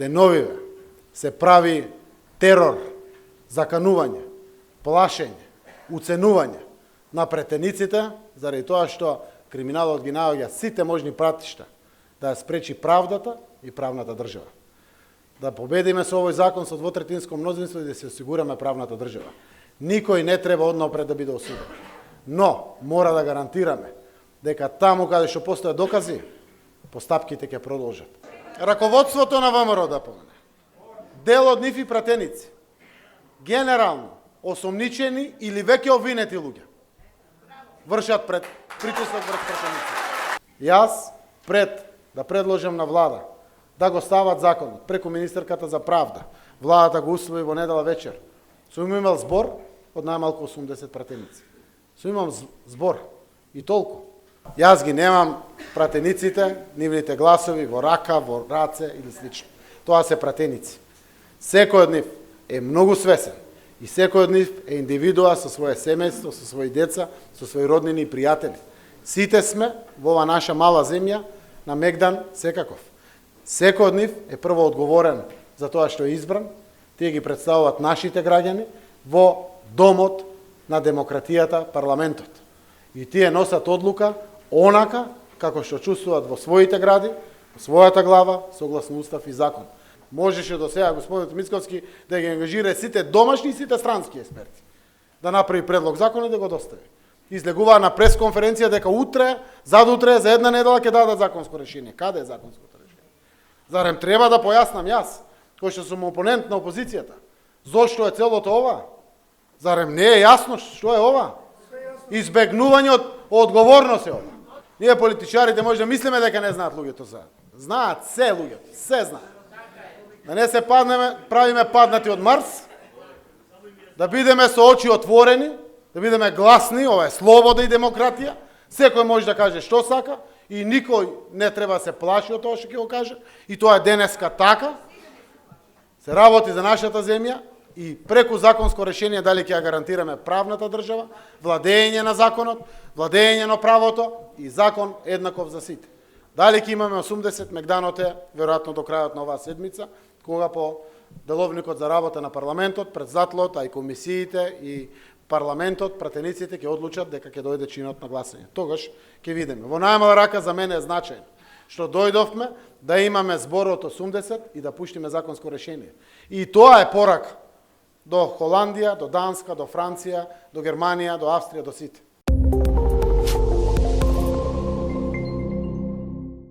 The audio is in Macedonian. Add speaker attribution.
Speaker 1: деновиве се прави терор, заканување, плашење, уценување на претениците, заради тоа што криминалот ги наоѓа сите можни пратишта да ја спречи правдата и правната држава. Да победиме со овој закон со двотретинско мнозинство и да се осигураме правната држава. Никој не треба однапред да биде осуден. Но мора да гарантираме дека таму каде што постојат докази, постапките ќе продолжат. Раководството на ВМРО да помене. Дел од нив и пратеници. Генерално осомничени или веќе обвинети луѓе вршат пред притисок врз пратеници. Јас пред да предложам на влада да го стават законот преку министерката за правда, владата го усвои во недела вечер. Сум имал збор од најмалку 80 пратеници. Сум имам збор и толку. Јас ги немам пратениците, нивните гласови во рака, во раце или слично. Тоа се пратеници. Секој од нив е многу свесен и секој од нив е индивидуа со свое семејство, со своји деца, со своји роднини и пријатели. Сите сме во ова наша мала земја на мегдан секаков. Секој од нив е прво одговорен за тоа што е избран, тие ги представуваат нашите граѓани во домот на демократијата, парламентот. И тие носат одлука онака како што чувствуваат во своите гради, во својата глава, согласно устав и закон. Можеше до сега господин Мицковски да ги ангажира сите домашни и сите странски експерти да направи предлог закон и да го достави. Излегуваа на пресконференција дека утре, задутре, за една недела ќе дадат законско решение. Каде е законското решение? Зарем треба да појаснам јас, кој што сум опонент на опозицијата, зошто е целото ова? Зарем не е јасно што е ова? Избегнување од одговорност е ова. Ние политичарите може да мислиме дека не знаат луѓето за. Знаат се луѓето, се знаат. Да не се паднеме, правиме паднати од Марс, да бидеме со очи отворени, да бидеме гласни, ова е слобода и демократија, секој може да каже што сака и никој не треба да се плаши од тоа што ќе го каже, и тоа е денеска така. Се работи за нашата земја и преку законско решение дали ќе ја гарантираме правната држава, владење на законот, владење на правото и закон еднаков за сите. Дали ќе имаме 80 мегданот е веројатно до крајот на оваа седмица, кога по деловникот за работа на парламентот, председателот, а и комисиите и парламентот, пратениците ќе одлучат дека ќе дојде чинот на гласање. Тогаш ќе видиме. Во најмала рака за мене е значајно што дојдовме да имаме збор од 80 и да пуштиме законско решение. И тоа е порака до Холандија, до Данска, до Франција, до Германија, до Австрија, до сите.